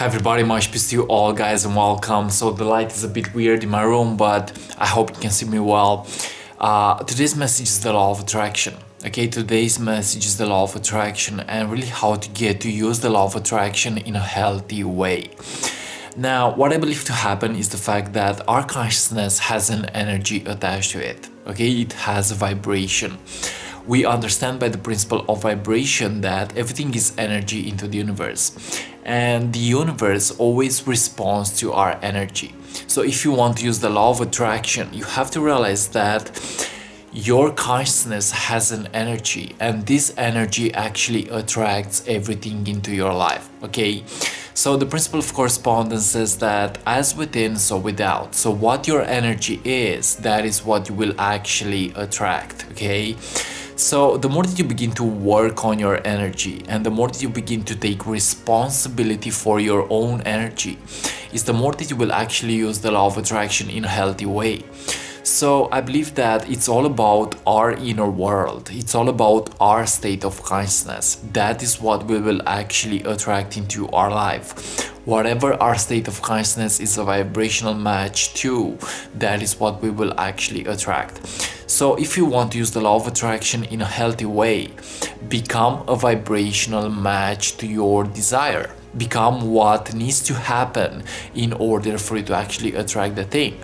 Hi everybody, much peace to you all guys and welcome. So the light is a bit weird in my room, but I hope you can see me well. Today's message is the law of attraction. Okay, today's message is the law of attraction and really how to get to use the law of attraction in a healthy way. Now, what I believe to happen is the fact that our consciousness has an energy attached to it. Okay, it has a vibration. We understand by the principle of vibration that everything is energy into the universe, and the universe always responds to our energy. So if you want to use the law of attraction, you have to realize that your consciousness has an energy, and this energy actually attracts everything into your life. Okay, so the principle of correspondence says that as within, so without. So what your energy is, that is what you will actually attract. Okay, so the more that you begin to work on your energy and the more that you begin to take responsibility for your own energy, is the more that you will actually use the law of attraction in a healthy way. So I believe that it's all about our inner world. It's all about our state of consciousness. That is what we will actually attract into our life. Whatever our state of consciousness is a vibrational match to, that is what we will actually attract. So if you want to use the law of attraction in a healthy way, become a vibrational match to your desire. Become what needs to happen in order for you to actually attract the thing.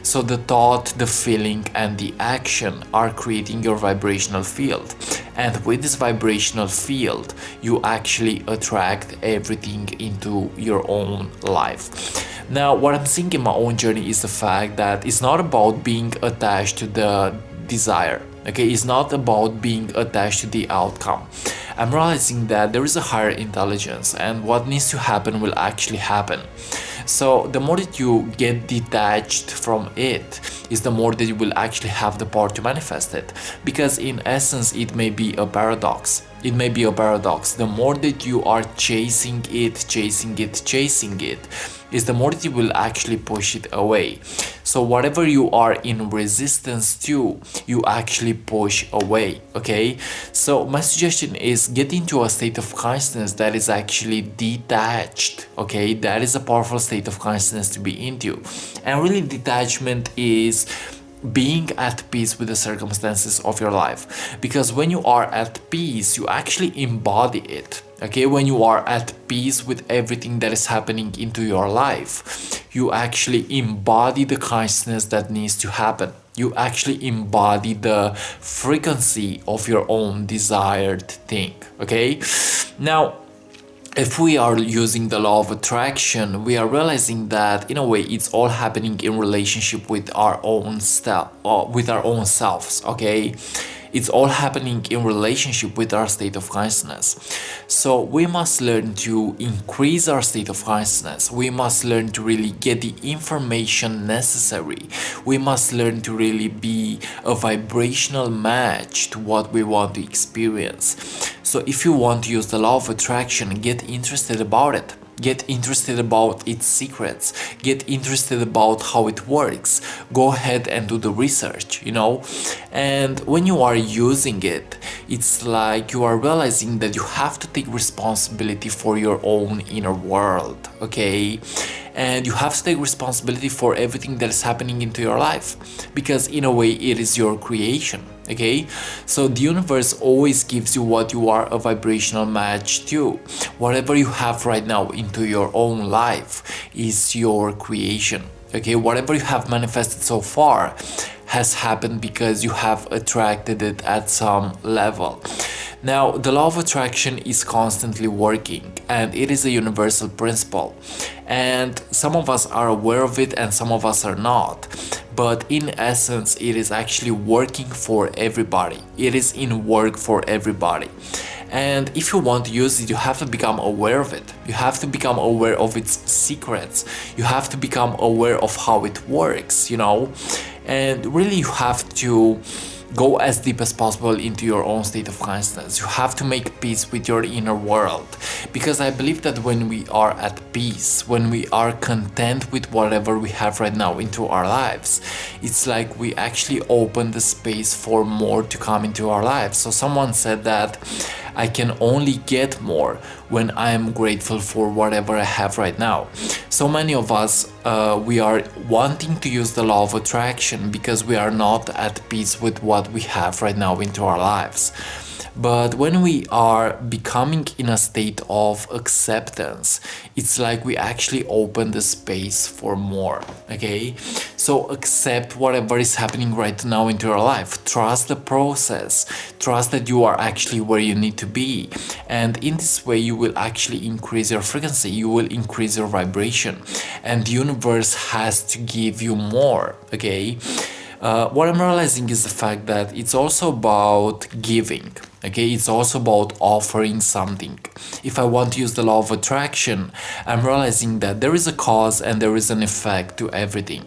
So the thought, the feeling, and the action are creating your vibrational field. And with this vibrational field, you actually attract everything into your own life. Now, what I'm seeing in my own journey is the fact that it's not about being attached to the desire. Okay, it's not about being attached to the outcome. I'm realizing that there is a higher intelligence and what needs to happen will actually happen. So the more that you get detached from it, is the more that you will actually have the power to manifest it. Because in essence, it may be a paradox. It may be a paradox. The more that you are chasing it, is the more that you will actually push it away. So whatever you are in resistance to, you actually push away. Okay, so my suggestion is get into a state of consciousness that is actually detached. Okay, that is a powerful state of consciousness to be into. And really, detachment is being at peace with the circumstances of your life, because when you are at peace, you actually embody it. Okay, when you are at peace with everything that is happening into your life, you actually embody the consciousness that needs to happen. You actually embody the frequency of your own desired thing. Okay, now if we are using the law of attraction, we are realizing that in a way it's all happening in relationship with our own self, with our own selves. Okay, it's all happening in relationship with our state of consciousness. So we must learn to increase our state of consciousness. We must learn to really get the information necessary. We must learn to really be a vibrational match to what we want to experience. So if you want to use the law of attraction, get interested about it. Get interested about its secrets. Get interested about how it works. Go ahead and do the research, And when you are using it, it's like you are realizing that you have to take responsibility for your own inner world, okay? And you have to take responsibility for everything that is happening into your life, because in a way it is your creation. Okay, so the universe always gives you what you are a vibrational match to. Whatever you have right now into your own life is your creation. Okay, whatever you have manifested so far has happened because you have attracted it at some level. Now, the law of attraction is constantly working, and it is a universal principle. And some of us are aware of it and some of us are not. But in essence, it is actually working for everybody. It is in work for everybody. And if you want to use it, you have to become aware of it. You have to become aware of its secrets. You have to become aware of how it works, And really, you have to go as deep as possible into your own state of consciousness. You have to make peace with your inner world, because I believe that when we are at peace, when we are content with whatever we have right now into our lives, it's like we actually open the space for more to come into our lives. So someone said that I can only get more when I am grateful for whatever I have right now. So many of us, we are wanting to use the law of attraction because we are not at peace with what we have right now into our lives. But when we are becoming in a state of acceptance, it's like we actually open the space for more, okay? So accept whatever is happening right now into your life. Trust the process. Trust that you are actually where you need to be. And in this way, you will actually increase your frequency. You will increase your vibration. And the universe has to give you more, okay? What I'm realizing is the fact that it's also about giving, okay? It's also about offering something. If I want to use the law of attraction, I'm realizing that there is a cause and there is an effect to everything.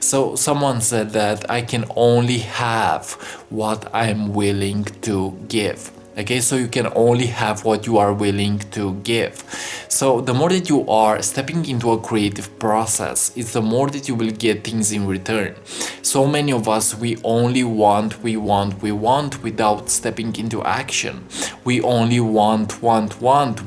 So someone said that I can only have what I'm willing to give. Okay, so you can only have what you are willing to give. So the more that you are stepping into a creative process, it's the more that you will get things in return. So many of us, we only want without stepping into action. We only want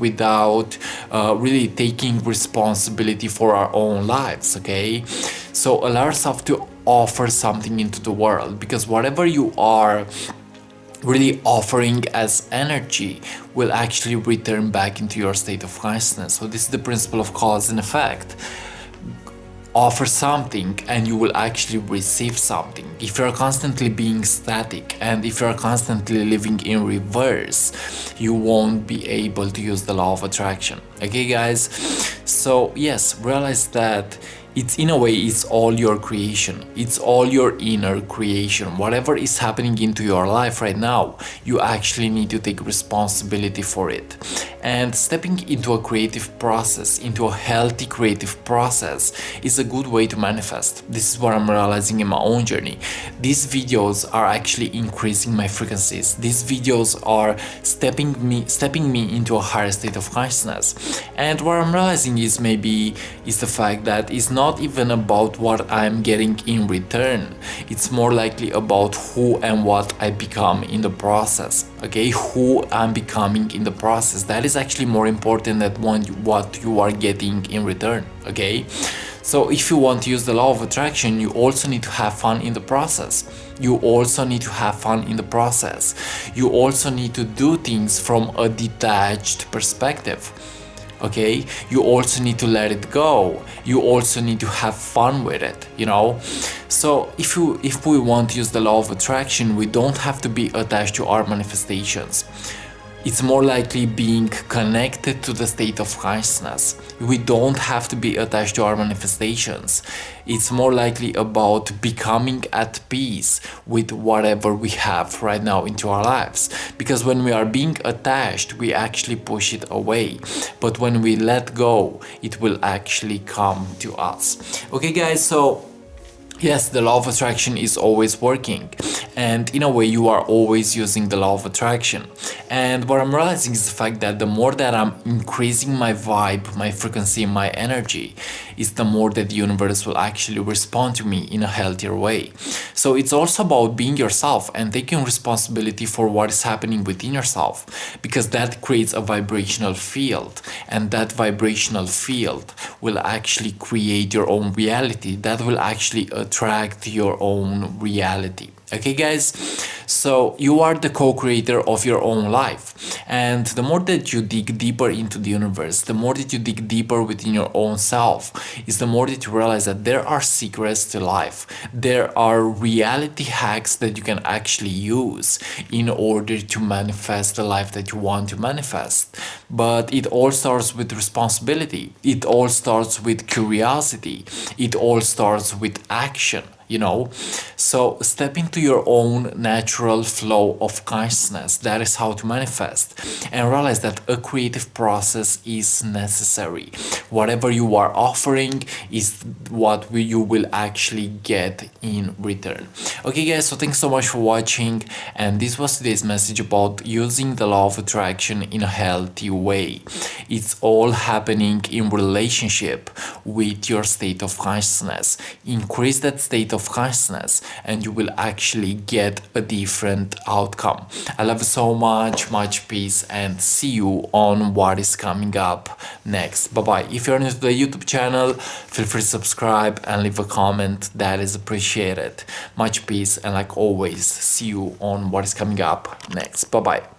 without really taking responsibility for our own lives, okay? So allow yourself to offer something into the world, because whatever you are really offering as energy will actually return back into your state of consciousness. So this is the principle of cause and effect. Offer something and you will actually receive something. If you're constantly being static and if you're constantly living in reverse, you won't be able to use the law of attraction. Okay guys, so yes, realize that it's in a way, it's all your creation. It's all your inner creation. Whatever is happening into your life right now, you actually need to take responsibility for it. And stepping into a creative process, into a healthy creative process, is a good way to manifest. This is what I'm realizing in my own journey. These videos are actually increasing my frequencies. These videos are stepping me into a higher state of consciousness. And what I'm realizing is the fact that it's not even about what I'm getting in return. It's more likely about who and what I become in the process. Okay, who I'm becoming in the process. That is actually more important than what you are getting in return. Okay, so if you want to use the law of attraction, you also need to have fun in the process. You also need to have fun in the process. You also need to do things from a detached perspective. Okay, you also need to let it go. You also need to have fun with it, you know. So if we want to use the law of attraction, we don't have to be attached to our manifestations. It's more likely being connected to the state of consciousness. We don't have to be attached to our manifestations. It's more likely about becoming at peace with whatever we have right now into our lives. Because when we are being attached, we actually push it away. But when we let go, it will actually come to us. Okay guys, so yes, the law of attraction is always working, and in a way you are always using the law of attraction. And what I'm realizing is the fact that the more that I'm increasing my vibe, my frequency, my energy, is the more that the universe will actually respond to me in a healthier way. So it's also about being yourself and taking responsibility for what is happening within yourself, because that creates a vibrational field, and that vibrational field will actually create your own reality. That will actually attract your own reality. Okay guys, so you are the co-creator of your own life, and the more that you dig deeper into the universe, the more that you dig deeper within your own self, is the more that you realize that there are secrets to life. There are reality hacks that you can actually use in order to manifest the life that you want to manifest. But it all starts with responsibility. It all starts with curiosity. It all starts with action. You know, so step into your own natural flow of consciousness. That is how to manifest, and realize that a creative process is necessary. Whatever you are offering is what you will actually get in return. Okay guys, so thanks so much for watching, and this was today's message about using the law of attraction in a healthy way. It's all happening in relationship with your state of consciousness. Increase that state of consciousness, and you will actually get a different outcome. I love you so much, much peace, and see you on what is coming up next. Bye bye. If you're new to the YouTube channel, feel free to subscribe and leave a comment. That is appreciated. Much peace, and like always, see you on what is coming up next. Bye bye.